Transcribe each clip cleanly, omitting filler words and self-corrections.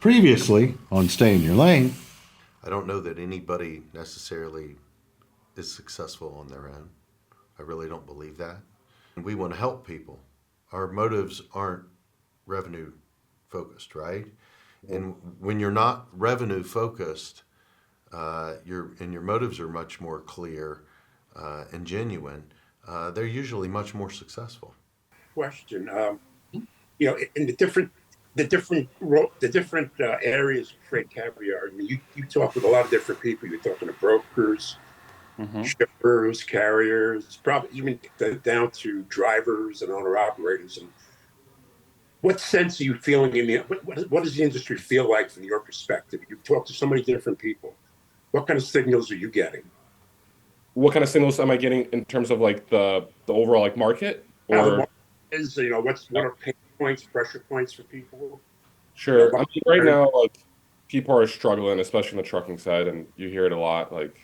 Previously on Stay in Your Lane. I don't know that anybody necessarily is successful on their own. I really don't believe that. And we want to help people. Our motives aren't revenue focused, right? And when you're not revenue focused, your motives are much more clear and genuine. They're usually much more successful. Question. In the different areas of FreightCaviar. I mean, you talk with a lot of different people. You're talking to brokers, shippers, carriers, probably even down to drivers and owner operators. And what sense are you feeling in the what does the industry feel like from your perspective? You talk to so many different people. What kind of signals are you getting? What kind of signals am I getting in terms of like the overall like market How the or? market is, what are pain points, pressure points for people? Sure. I mean, right now, like people are struggling, especially in the trucking side, and you hear it a lot. Like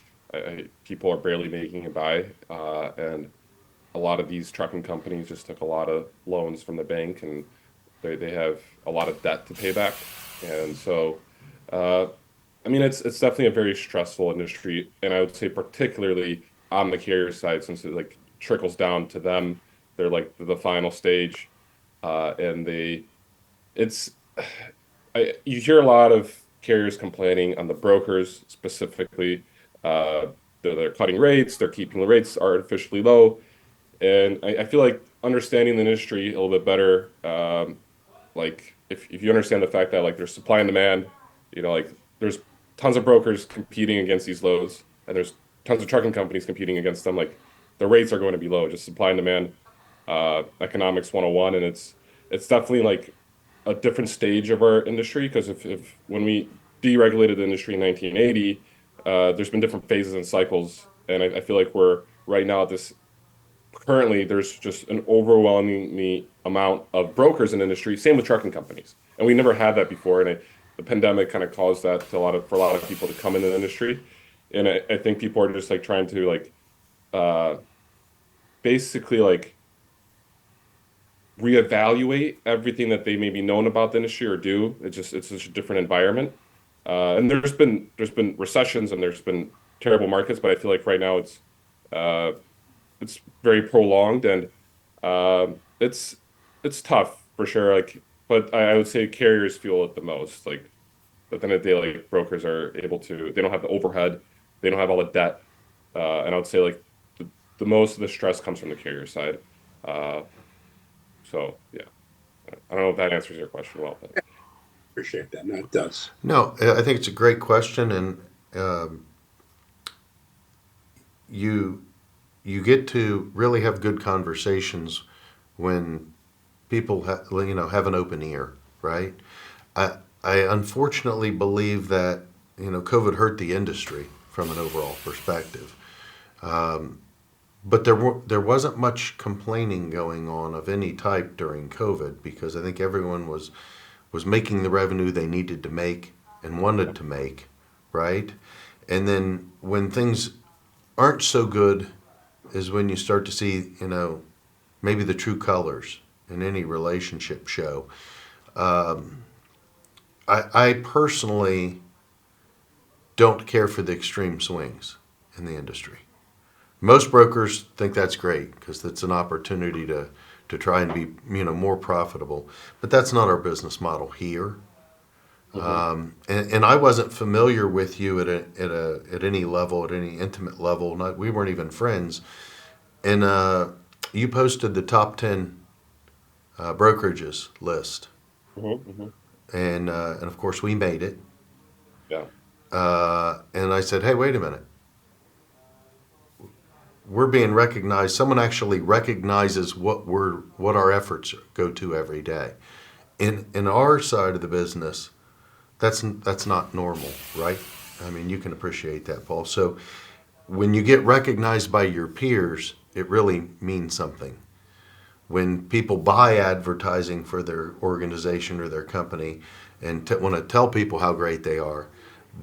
people are barely making it by, and a lot of these trucking companies just took a lot of loans from the bank, and they have a lot of debt to pay back. And so, uh, I mean, it's definitely a very stressful industry, and I would say particularly on the carrier side, since it like trickles down to them, they're like the final stage, and it's you hear a lot of carriers complaining on the brokers specifically. Uh, they're cutting rates, they're keeping the rates artificially low, and I feel like understanding the industry a little bit better. Like if you understand the fact that like there's supply and demand, like there's tons of brokers competing against these lows, and there's tons of trucking companies competing against them. Like the rates are going to be low, just supply and demand, economics 101, and it's definitely like a different stage of our industry because if when we deregulated the industry in 1980, there's been different phases and cycles, and I feel like we're right now at this currently there's just an overwhelming amount of brokers in the industry. Same with trucking companies, and we never had that before. And the pandemic kind of caused that to for a lot of people to come into the industry, and I think people are just like trying to like uh, basically like reevaluate everything that they maybe known about the industry or do. It's just a different environment, and there's been recessions and there's been terrible markets, but I feel like right now uh, it's very prolonged and it's tough for sure. Like, but I would say carriers feel it the most. Like, but then at the day, like brokers are able to. They don't have the overhead. They don't have all the debt. And I would say like the most of the stress comes from the carrier side. Uh, so yeah, I don't know if that answers your question well, but Appreciate that. No, it does. No, I think it's a great question, and you get to really have good conversations when people have an open ear, right? I unfortunately believe that COVID hurt the industry from an overall perspective, but there wasn't much complaining going on of any type during COVID because I think everyone was making the revenue they needed to make and wanted to make, right? And then when things aren't so good is when you start to see, maybe the true colors in any relationship show. I personally don't care for the extreme swings in the industry. Most brokers think that's great because it's an opportunity to try and be more profitable, but that's not our business model here. And I wasn't familiar with you at any level, at any intimate level. We weren't even friends. And you posted the top 10 brokerages list, hmm and of course we made it. yeah, And I said, hey, wait a minute. We're being recognized. Someone actually recognizes what our efforts go to every day. In our side of the business, that's not normal, right? I mean, you can appreciate that, Paul. So when you get recognized by your peers, it really means something. When people buy advertising for their organization or their company and want to tell people how great they are,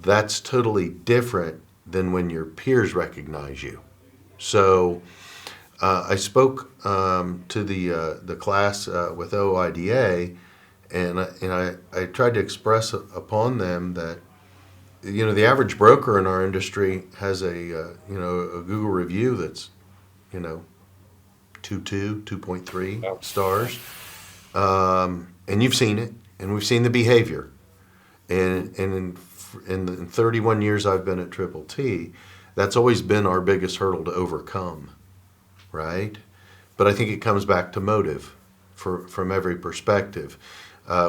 that's totally different than when your peers recognize you. So I spoke to the class with OIDA, And I tried to express upon them that, the average broker in our industry has a Google review that's, you know, 2.3 Yeah. stars. And you've seen it, and we've seen the behavior. And in 31 years I've been at Triple T, that's always been our biggest hurdle to overcome, right? But I think it comes back to motive from every perspective.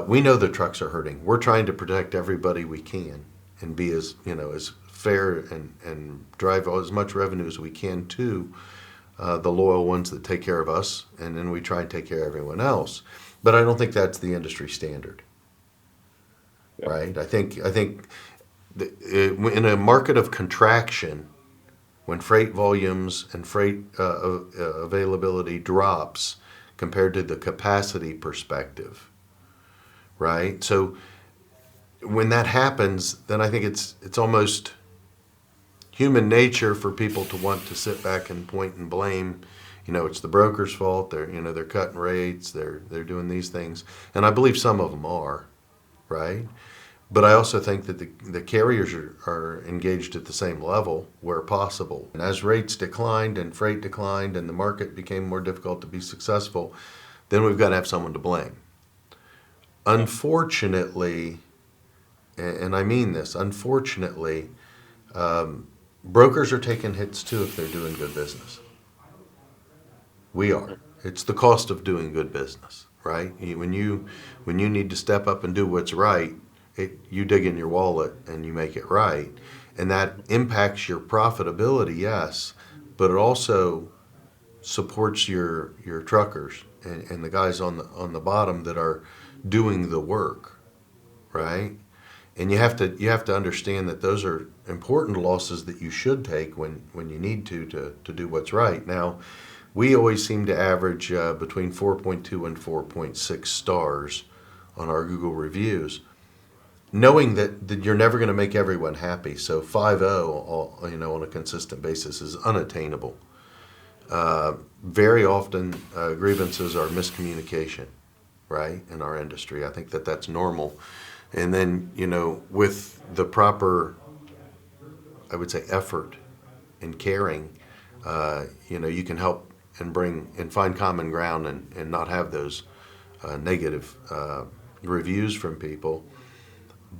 We know the trucks are hurting. We're trying to protect everybody we can and be as fair and drive as much revenue as we can to the loyal ones that take care of us, and then we try and take care of everyone else. But I don't think that's the industry standard, Yeah. right? I think in a market of contraction, when freight volumes and freight availability drops compared to the capacity perspective, right? So when that happens, then I think it's almost human nature for people to want to sit back and point and blame. It's the broker's fault. They're cutting rates. They're doing these things, and I believe some of them are, right? But I also think that the carriers are engaged at the same level where possible. And as rates declined and freight declined and the market became more difficult to be successful, then we've got to have someone to blame. Unfortunately, and I mean this, unfortunately, brokers are taking hits too if they're doing good business. We are. It's the cost of doing good business, right? When you need to step up and do what's right, you dig in your wallet and you make it right, and that impacts your profitability, yes, but it also supports your truckers and the guys on the bottom that are doing the work, right? And you have to understand that those are important losses that you should take when you need to do what's right. Now, we always seem to average between 4.2 and 4.6 stars on our Google reviews, knowing that you're never going to make everyone happy. So 5.0, on a consistent basis is unattainable. Very often, grievances are miscommunication, right, in our industry. I think that's normal. And then, with the proper, I would say, effort and caring, you can help and bring and find common ground and not have those negative reviews from people.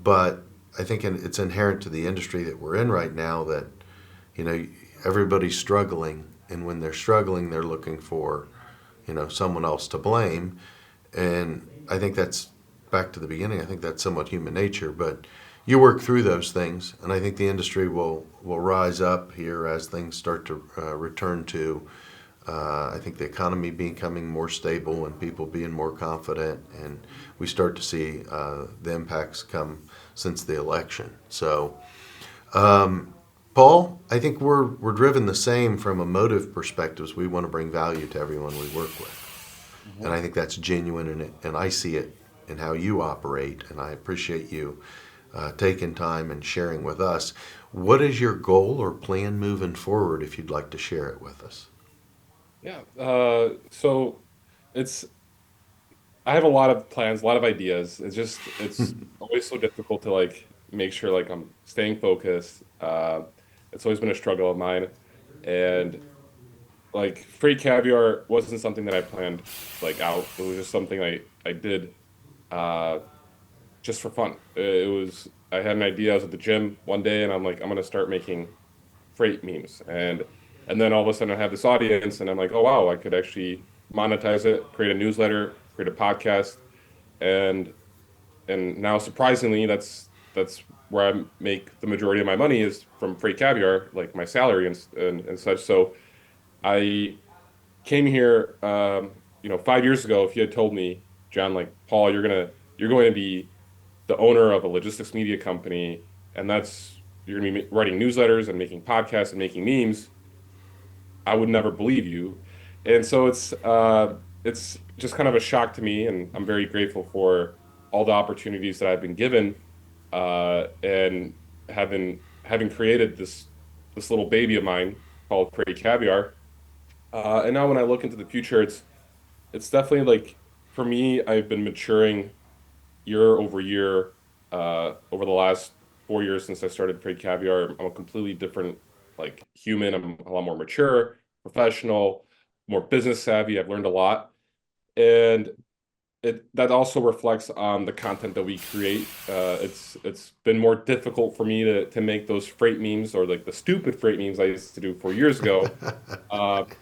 But I think it's inherent to the industry that we're in right now that, everybody's struggling. And when they're struggling, they're looking for, someone else to blame. And I think that's back to the beginning. I think that's somewhat human nature. But you work through those things. And I think the industry will rise up here as things start to return to, I think, the economy becoming more stable and people being more confident. And we start to see the impacts come since the election. So, Paul, I think we're driven the same from a motive perspective. We want to bring value to everyone we work with. Mm-hmm. And I think that's genuine, and I see it in how you operate, and I appreciate you taking time and sharing with us. What is your goal or plan moving forward, if you'd like to share it with us? Yeah. So I have a lot of plans, a lot of ideas. It's always so difficult to make sure I'm staying focused. It's always been a struggle of mine, and FreightCaviar wasn't something that I planned out. It was just something I did just for fun. I had an idea. I was at the gym one day, and I'm like, I'm gonna start making freight memes, and then all of a sudden I have this audience, and I'm like, oh wow, I could actually monetize it, create a newsletter, create a podcast, and now surprisingly, that's where I make the majority of my money is from FreightCaviar, like my salary and such. So I came here, 5 years ago. If you had told me, John, Paul, you're going to be the owner of a logistics media company, and you're going to be writing newsletters and making podcasts and making memes, I would never believe you. And so it's just kind of a shock to me, and I'm very grateful for all the opportunities that I've been given, and having created this little baby of mine called FreightCaviar. And now when I look into the future, it's definitely for me, I've been maturing year over year, over the last 4 years since I started FreightCaviar, I'm a completely different like human. I'm a lot more mature, professional, more business savvy. I've learned a lot, and that also reflects on the content that we create. It's been more difficult for me to make those freight memes, or like the stupid freight memes I used to do 4 years ago.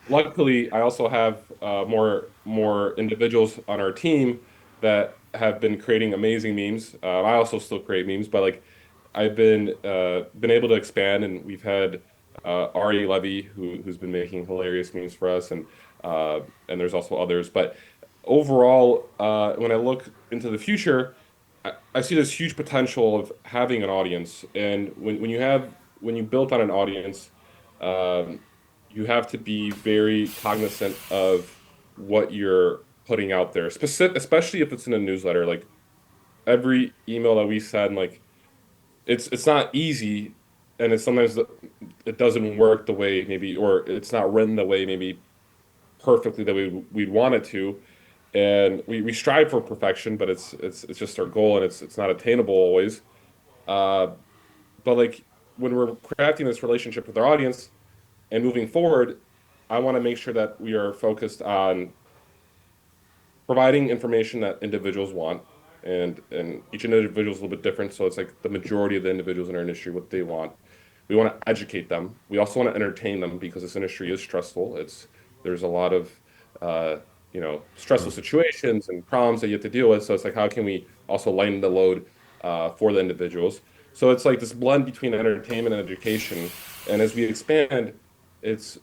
Luckily, I also have more individuals on our team that have been creating amazing memes. I also still create memes, but like I've been able to expand, and we've had Ari Levy who's been making hilarious memes for us, and there's also others. But overall, when I look into the future, I see this huge potential of having an audience, and when you build on an audience, um, you have to be very cognizant of what you're putting out there, especially if it's in a newsletter. Like every email that we send, like it's not easy, and it's sometimes it doesn't work the way maybe, or it's not written the way maybe perfectly that we'd want it to, and we strive for perfection, but it's just our goal, and it's not attainable always. Uh, but like when we're crafting this relationship with our audience and moving forward, I want to make sure that we are focused on providing information that individuals want, and each individual is a little bit different. So it's like the majority of the individuals in our industry, what they want. We want to educate them. We also want to entertain them, because this industry is stressful. There's a lot of uh, stressful situations and problems that you have to deal with. So it's like, how can we also lighten the load for the individuals? So it's like this blend between entertainment and education. And as we expand, it's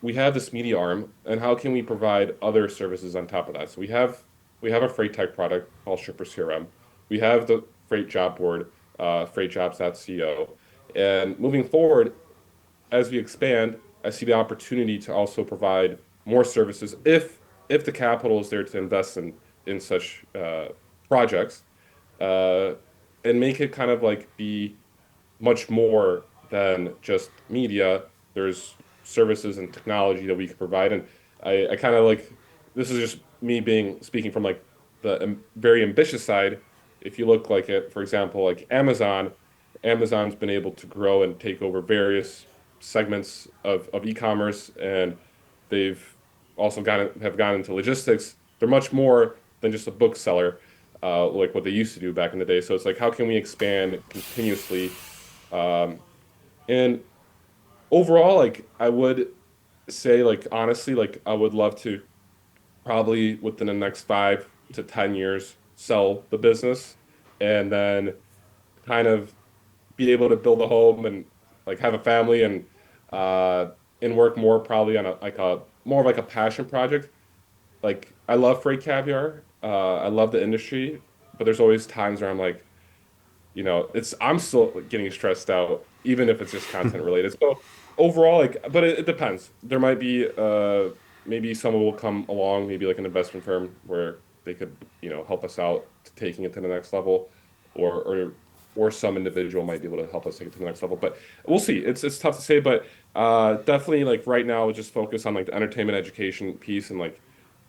we have this media arm, and how can we provide other services on top of that? So we have a freight tech product called Shipper CRM. We have the freight job board, freightjobs.co. And moving forward, as we expand, I see the opportunity to also provide more services if the capital is there to invest in such projects, uh, and make it kind of like be much more than just media. There's services and technology that we can provide, and I kind of like, this is just me being speaking from like the very ambitious side. If you look like at, for example, like Amazon's been able to grow and take over various segments of e-commerce, and they've also have gone into logistics. They're much more than just a bookseller, like what they used to do back in the day. So it's like, how can we expand continuously? Um, and overall, like I would say, like honestly, like I would love to probably within the next 5 to 10 years sell the business, and then kind of be able to build a home and like have a family, uh and work more probably on a more of like a passion project. Like I love Freight Caviar. I love the industry, but there's always times where I'm like, it's I'm still getting stressed out, even if it's just content related. So overall, like, but it depends. There might be maybe someone will come along, maybe like an investment firm where they could, help us out to taking it to the next level, or some individual might be able to help us take it to the next level. But we'll see. It's tough to say, but definitely like right now, just focus on like the entertainment education piece, and like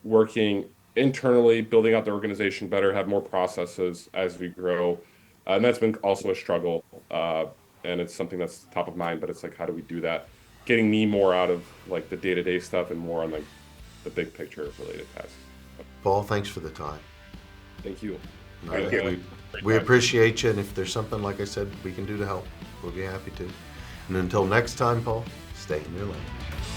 working internally, building out the organization better, have more processes as we grow. And that's been also a struggle. And it's something that's top of mind, but it's like, how do we do that? Getting me more out of like the day-to-day stuff and more on like the big picture related tasks. Paul, thanks for the time. Thank you. Thank you. We appreciate you, and if there's something, like I said, we can do to help, we'll be happy to. And until next time, Paul, stay in your lane.